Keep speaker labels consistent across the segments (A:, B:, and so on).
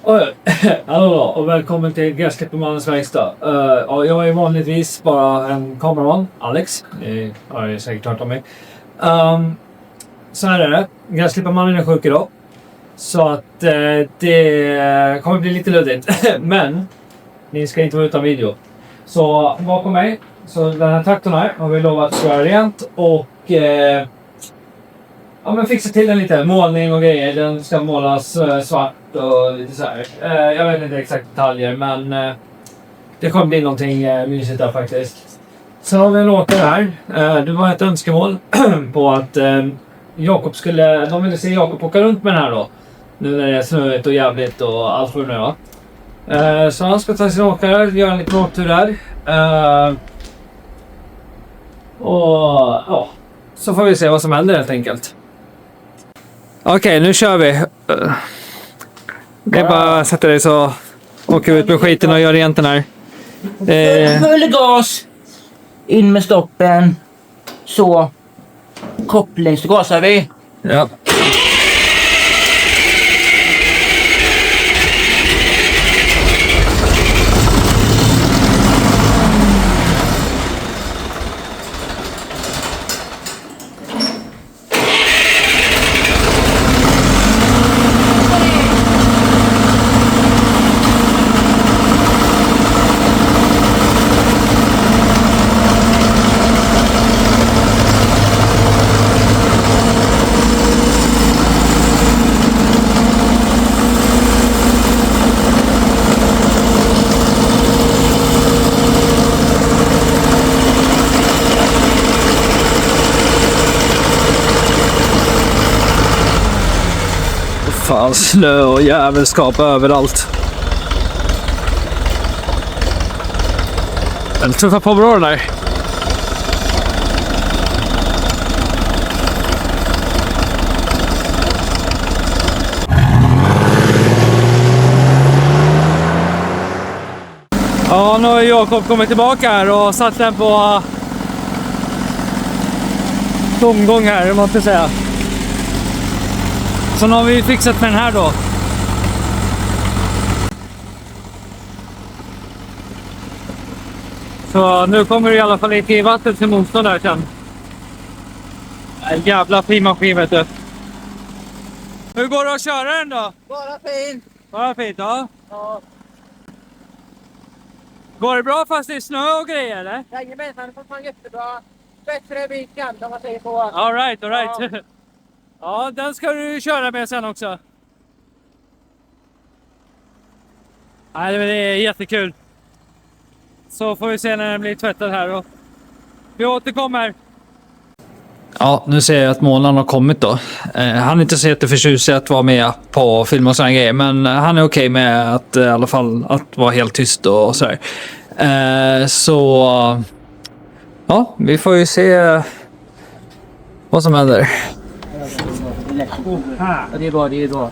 A: Hallå då, och välkommen till Gräsklippermannens verkstad. Jag är vanligtvis bara en kameraman, Alex. Ni har ju säkert hört om mig. Så här är det. Gräsklippermannen är sjuk idag. Så att det kommer bli lite luddigt. Men ni ska inte vara utan video. Så bakom mig, så den här traktorn här har vi lovat att göra rent och men fixa till den lite. Målning och grejer. Den ska målas svart och lite så här. Jag vet inte exakt detaljer, men det kommer bli någonting mysigt där faktiskt. Så har vi en åkare här. Det var ett önskemål på att de ville se Jakob åka runt med den här då. Nu när det är snöigt och jävligt och allt för nu va. Så han ska ta sin åkare, göra en liten åktur där. Så får vi se vad som händer helt enkelt. Okej, nu kör vi. Det är bara att sätta dig så åker vi ut med skiten och gör rent den här.
B: Full gas. In med stoppen. Så. Koppling så gasar vi.
A: Ja. Fan, snö och jävelskap överallt. Den tuffar på bra den där. Ja, nu har Jakob kommit tillbaka här och satt den på tomgång här, måste jag säga. Så nu har vi fixat med den här då. Så nu kommer det i alla fall lite i vatten till motorn där sen. En jävla fin maskin vet du. Hur går det att köra den då?
B: Bara fint.
A: Bara fint, ja.
B: Ja.
A: Går det bra fast det är snö och grejer eller?
B: Jajamensan, det får man jättebra. Bättre vikan kan man säga på.
A: All right. Ja. Ja, den ska du köra med sen också. Nej, men det är jättekul. Så får vi se när den blir tvättad här då. Vi återkommer. Ja, nu ser jag att månaden har kommit då. Han är inte så jätteförtjusig att vara med på film och sådana grejer. Men han är okej med att i alla fall att vara helt tyst och sådär. Så ja, vi får ju se vad som händer.
B: Det är bra.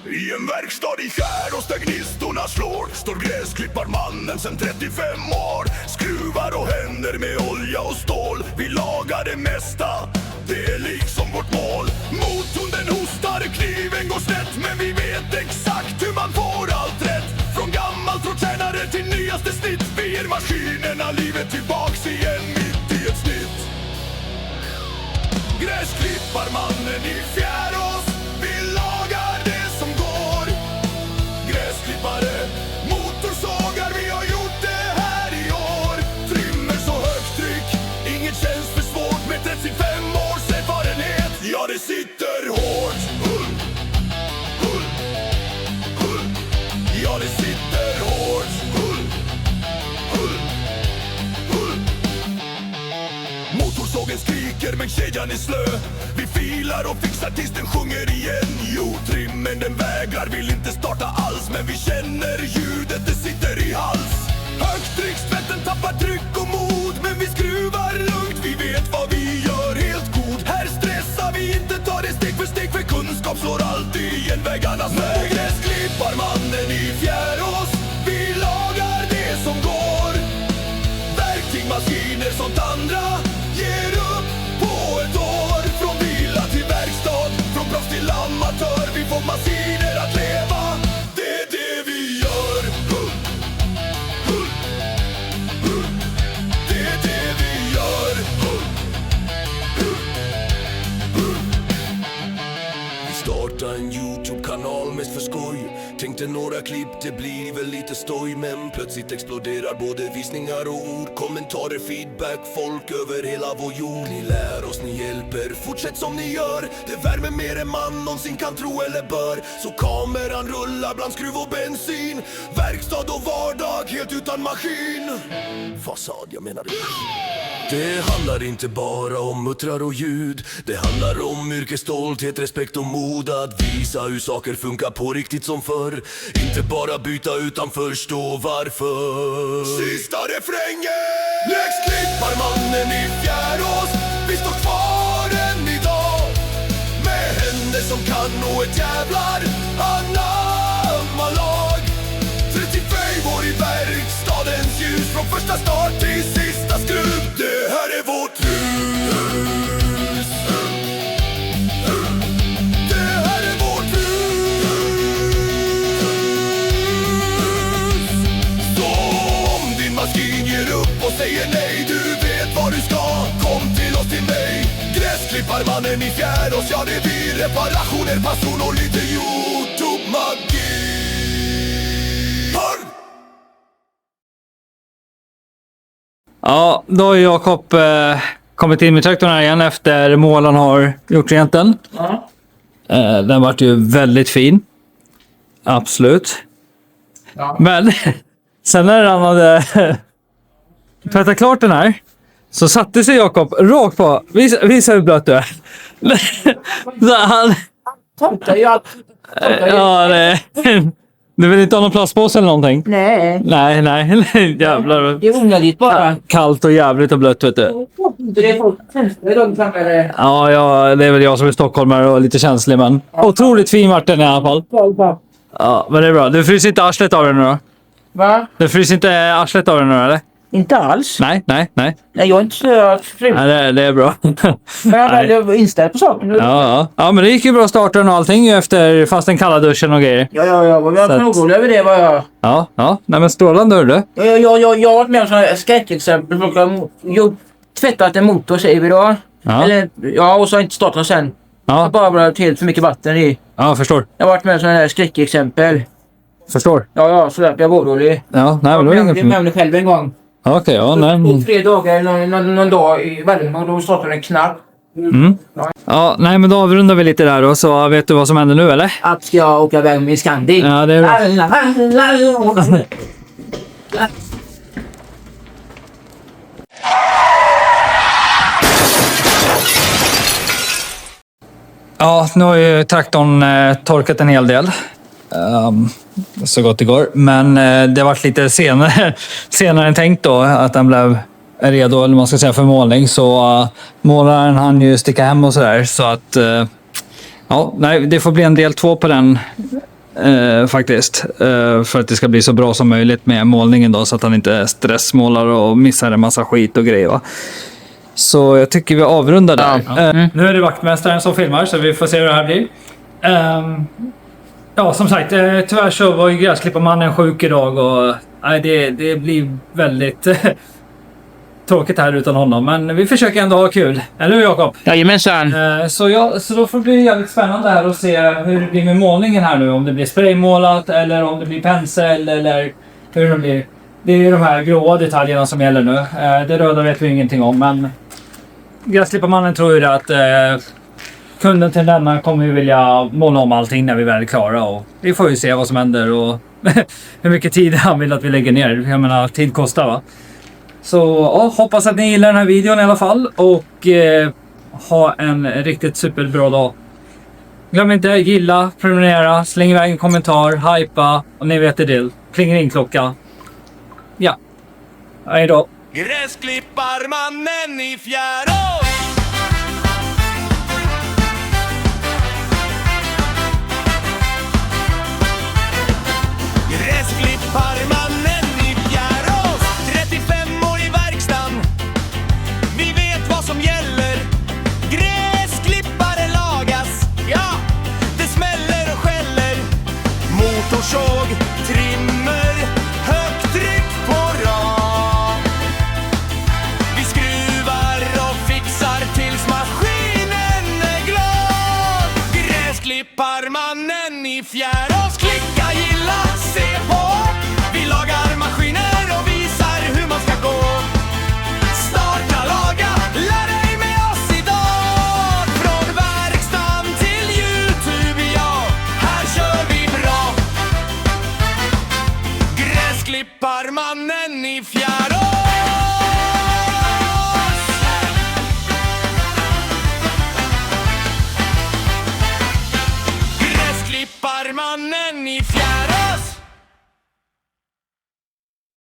C: I en verkstad i Kärros där gnistorna slår står gräsklipparmannen sen 35 år. Skruvar och händer med olja och stål. Vi lagar det mesta, det är liksom vårt mål. Motorn den hostar, kniven går snett, men vi vet exakt hur man får allt rätt. Från gammalt trådtjänare till nyaste snitt. Vi ger maskinerna livet tillbaks igen mitt i ett snitt. Gräsklipparmannen i Fjärås, vi lagar det som går. Gräsklippare, motorsågar, vi har gjort det här i år. Trimmer så högt tryck, inget känns för svårt. Med 35 års erfarenhet, ja det sitter hårt. Ja det sitter hårt. Motorsågen skriker men kedjan är slö. Vi filar och fixar tills den sjunger igen. Jo, trimmen den vägrar, vill inte starta alls. Men vi känner ljudet, det sitter i hals. Högt tryck, svetten tappar tryck och mod. grannarnas med gräsklipparmannen i Fjärås. Vi lagar det som går. Verktyg, maskiner, sånt andra ger upp på ett år. Från villa till verkstad, från proffs till amatör. Vi får maskiner att leva. Det är det vi gör. Det är det vi gör. Vi startar en YouTube-kanal mest för skoj. Tänkte några klipp, det blir väl lite stoj. Men plötsligt exploderar både visningar och ord. Kommentarer, feedback, folk över hela vår jord. Ni lär oss, ni hjälper, fortsätt som ni gör. Det värmer mer än man någonsin kan tro eller bör. Så kameran rullar bland skruv och bensin. Verkstad och vardag, helt utan maskin. Fasad, jag menar det. Det handlar inte bara om muttrar och ljud. Det handlar om yrkesstolthet, respekt och mod. Att visa hur saker funkar på riktigt som förr. Inte bara byta utan förstå varför. Sista refrängen! Gräsklipparmannen i Fjärås. Vi står kvar än idag. Med händer som kan nå ett jävlar anamma lag. 35 år i verkstadens ljus. Från första start till sista skruv. Det här är vårt hus. Det här är vårt hus. Så om din maskin ger upp och säger nej, du vet vad du ska. Kom till oss, till mig. Gräsklipparmannen i Fjärås. Ja, det blir reparationer, passion och lite YouTube-magi.
A: Ja, då har Jakob kommit in med traktorn här igen efter målen har gjort rent den.
B: Ja.
A: Den vart ju väldigt fin. Absolut.
B: Ja.
A: Men sen när han hade tvättat klart den här så satte sig Jakob rakt på. Visa hur blöt du är. Så han...
B: Tomtar ju allt.
A: Ja, du vill inte ha någon plastpåse eller någonting?
B: Nej.
A: Nej. Jävlar.
B: Det är onödigt bara.
A: Kallt och jävligt och blött, vet du.
B: Det är folk runt framme eller?
A: Ja, det är väl jag som är stockholmare och lite känslig, men otroligt fin vart den i alla fall. Ja, men det är bra. Du fryser inte arslet av den nu då?
B: Va?
A: Du fryser inte arslet av den nu, eller?
B: Inte alls.
A: Nej.
B: Nej, jag är inte så fri.
A: Nej, det är bra.
B: Men jag var inställd på saken.
A: Ja, men det gick ju bra att starta den och allting efter fast den kalla duschen och grejer.
B: Ja, jag var orolig över det, var jag.
A: Ja. Nej, men strålande, hör du.
B: Jag har varit med om sådana skräckexempel. Folk har tvättat en motor, säger vi då.
A: Ja.
B: Eller, och så har inte startat den sen.
A: Ja.
B: Bara helt för mycket vatten i.
A: Ja, förstår.
B: Jag har varit med om sådana här skräckexempel.
A: Förstår.
B: Ja, så därför jag var orolig.
A: Ja, nej, men det var inget
B: Jag var med om det själv en gång.
A: Okej, ja, nej.
B: 2-3 dagar, någon dag i Värmland, då startade en knapp.
A: Ja, nej, men då avrundar vi lite där då, så vet du vad som händer nu, eller?
B: Att ska jag åka iväg med Scandi.
A: Ja, det är bra. Ja, nu har ju traktorn torkat en hel del. Så gott det går. Men det har varit lite senare än tänkt då att den blev redo, eller man ska säga, för målning. Så målaren hann ju sticka hem och sådär. Så att ja, nej, det får bli en del 2 på den faktiskt. För att det ska bli så bra som möjligt med målningen då, så att han inte stressmålar och missar en massa skit och grejer, va? Så jag tycker vi avrundar där. Ja. Nu är det vaktmästaren som filmar, så vi får se hur det här blir. Ja, som sagt, tyvärr så var ju gräsklipparmannen sjuk idag och det blir väldigt tråkigt här utan honom. Men vi försöker ändå ha kul. Eller hur, Jakob?
B: Jajamensan.
A: Så då får det bli jävligt spännande här att se hur det blir med målningen här nu. Om det blir spraymålat eller om det blir pensel eller hur det blir. Det är ju de här gråa detaljerna som gäller nu. Det röda vet vi ingenting om, men gräsklipparmannen tror ju att kunden till denna kommer ju vilja måla om allting när vi väl är klara, och vi får ju se vad som händer och hur mycket tid han vill att vi lägger ner. Jag menar, tid kostar, va? Så ja, hoppas att ni gillar den här videon i alla fall och ha en riktigt superbra dag. Glöm inte gilla, prenumerera, släng iväg en kommentar, hypa och ni vet det. Plingar in klocka. Ja. Hej då.
C: Gräsklipparmannen i Fjärås.
D: Gräsklipparmannen i Fjärås, 35 år i verkstan. Vi vet vad som gäller. Gräsklippare lagas, ja, det smäller och skäller. Motorsåg, trimmer, högt tryck på rad. Vi skruvar och fixar tills maskinen är glad. Gräsklipparmannen i Fjärås, klicka, gilla, se på. Vi lagar maskiner och visar hur man ska gå. Starta, laga, lär dig med oss idag. Från verkstan till YouTube, ja, här kör vi bra. Gräsklipparmannen i Fjärås. Gräsklipparmannen i Fjärås.